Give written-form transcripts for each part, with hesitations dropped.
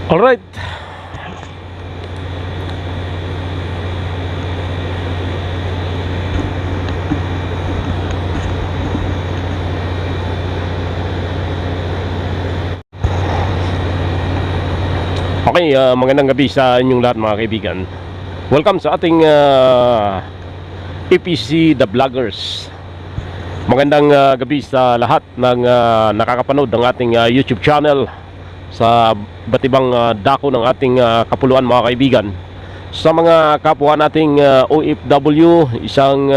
Alright. Okay, magandang gabi sa inyong lahat mga kaibigan. Welcome sa ating EPC The Vloggers. Magandang gabi sa lahat ng nakakapanood ng ating YouTube channel, sa iba't ibang dako ng ating kapuluan mga kaibigan. Sa mga kapwa nating OFW, isang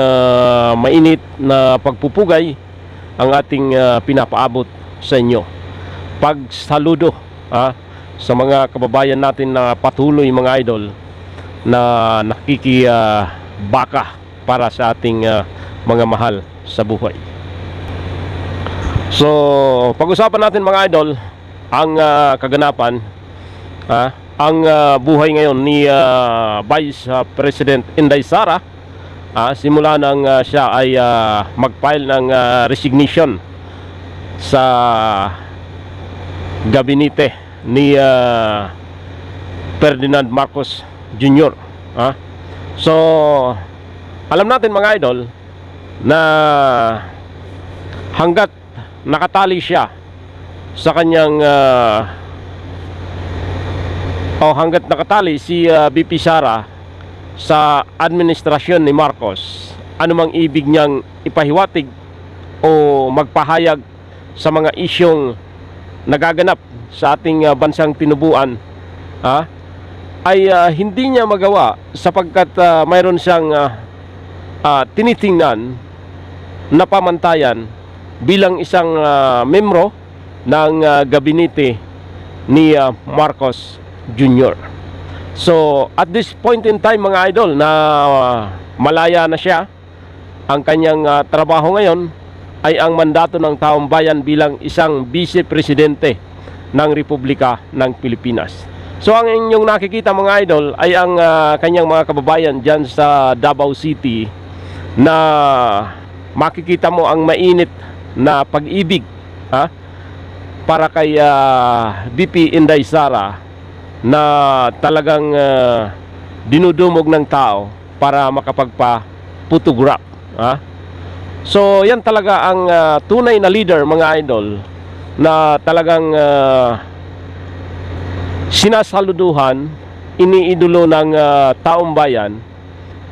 mainit na pagpupugay ang ating pinapaabot sa inyo. Pagsaludo sa mga kababayan natin na patuloy mga idol na nakikibaka para sa ating mga mahal sa buhay. So, pag-usapan natin mga idol ang kaganapan, ang buhay ngayon ni Vice President Inday Sara, simula nang siya ay mag-file ng resignation sa gabinete ni Ferdinand Marcos Jr. So, alam natin mga idol na hanggat nakatali siya sa kanyang hanggat nakatali si VP Sara sa administrasyon ni Marcos, anumang ibig niyang ipahiwatig o magpahayag sa mga isyong nagaganap sa ating bansang tinubuan, ay hindi niya magawa sapagkat mayroon siyang tinitingnan na pamantayan bilang isang membro ng gabinete ni Marcos Jr. So at this point in time mga idol na malaya na siya, ang kanyang trabaho ngayon ay ang mandato ng taong bayan bilang isang vice-presidente ng Republika ng Pilipinas. So ang inyong nakikita mga idol ay ang kanyang mga kababayan dyan sa Davao City, na makikita mo ang mainit na pag-ibig para kay VP Inday Sara, na talagang dinudumog ng tao para makapagpa-photograph. So yan talaga ang tunay na leader mga idol, na talagang sinasaluduhan, iniidolo ng taong bayan.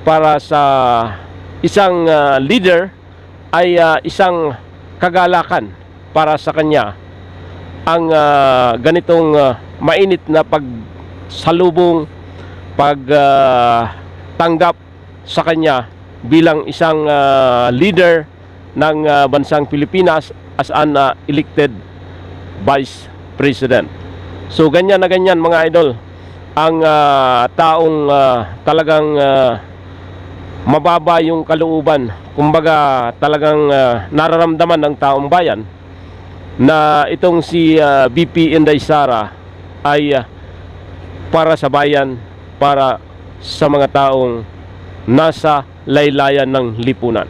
Para sa isang leader ay isang kagalakan para sa kanya ang ganitong mainit na pagsalubong, pagtanggap sa kanya bilang isang leader ng bansang Pilipinas as an elected Vice President. So ganyan na ganyan mga idol ang taong talagang mababa yung kalooban, kumbaga talagang nararamdaman ng taong bayan na itong si VP Inday Sara ay para sa bayan, para sa mga taong nasa laylayan ng lipunan.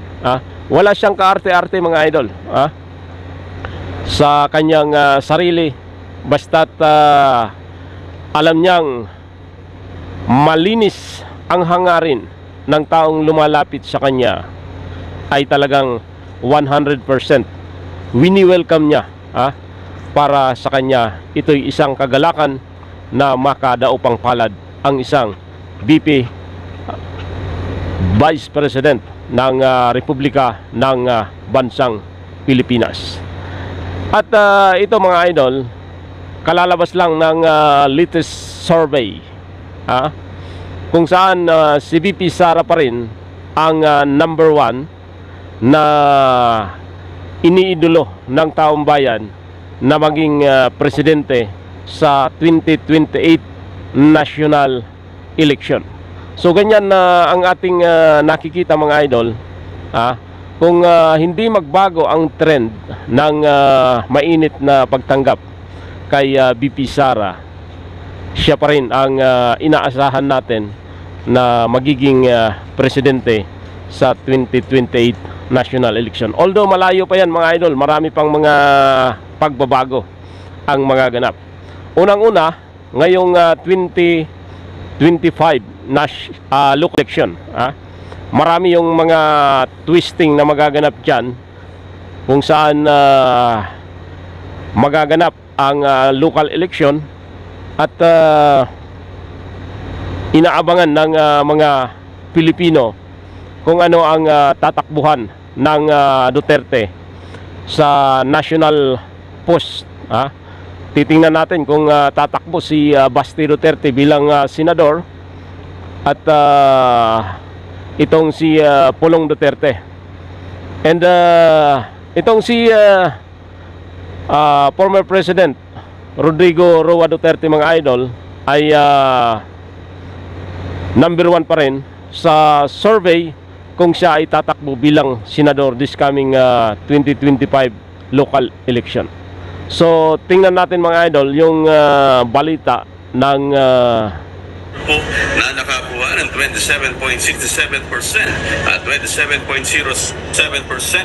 Wala siyang kaarte-arte mga idol sa kanyang sarili, basta't alam niyang malinis ang hangarin ng taong lumalapit sa kanya, ay talagang 100% wini-welcome niya para sa kanya. Ito'y isang kagalakan na makadaupang palad ang isang VP Vice President ng Republika ng bansang Pilipinas. At ito mga idol, kalalabas lang ng latest survey kung saan si VP Sara pa rin ang number one na iniidolo ng taong bayan na maging presidente sa 2028 national election. So ganyan na ang ating nakikita mga idol. Kung hindi magbago ang trend ng mainit na pagtanggap kay VP Sara, siya pa rin ang inaasahan natin na magiging presidente sa 2028 national election. Although malayo pa yan mga idol, marami pang mga pagbabago ang mga ganap. Unang-una, ngayong 2025 local election. Marami yung mga twisting na magaganap dyan kung saan magaganap ang local election at inaabangan ng mga Pilipino kung ano ang tatakbuhan ng Duterte sa national post. Titingnan natin kung tatakbo si Basti Duterte bilang senador at itong si Pulong Duterte. And itong si former President Rodrigo Roa Duterte, mga idol, ay number 1 pa rin sa survey kung siya ay tatakbo bilang senador this coming 2025 local election. So tingnan natin, mga idol, yung balita ng na nakakuha ng 27.67% at 27.07%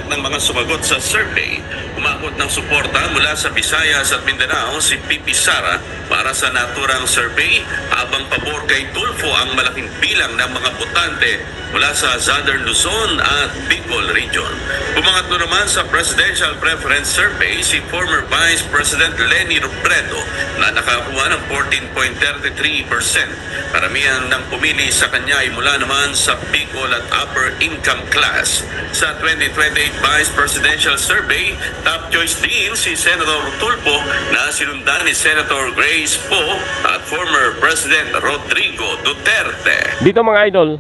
ng mga sumagot sa survey. Umabot ng suporta mula sa Visayas at Mindanao si Pipi Sara para sa naturang survey, habang pabor kay Tulfo ang malaking bilang ng mga botante mula sa Southern Luzon at Bicol Region. Bumangat naman sa Presidential Preference Survey si former Vice President Leni Robredo na nakakuha ng 14.33%. Karamihan ng pumili sa kanya ay mula naman sa Bicol at upper income class. Sa 2028 Vice Presidential Survey, top choice din si Senator Tulfo na sinundan ni Senator Grace Poe at former President Rodrigo Duterte. Dito, mga idol,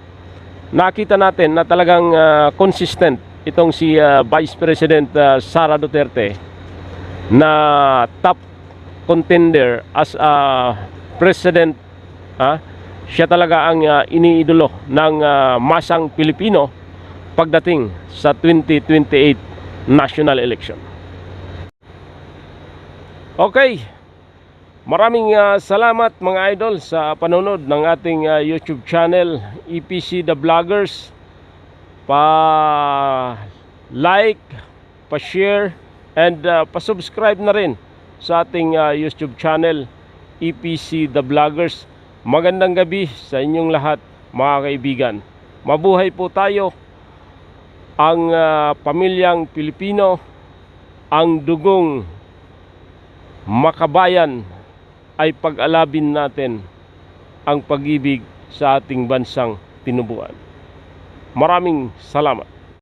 nakita natin na talagang consistent itong si Vice President Sara Duterte na top contender as a president. Siya talaga ang iniidolo ng masang Pilipino pagdating sa 2028 national election. Okay, maraming salamat, mga idol, sa panonood ng ating YouTube channel, EPC The Vloggers. Pa-like, pa-share, and pa-subscribe na rin sa ating YouTube channel, EPC The Vloggers. Magandang gabi sa inyong lahat, mga kaibigan. Mabuhay po tayo, ang pamilyang Pilipino, ang dugong makabayan ay pag-alabin natin ang pag-ibig sa ating bansang tinubuan. Maraming salamat.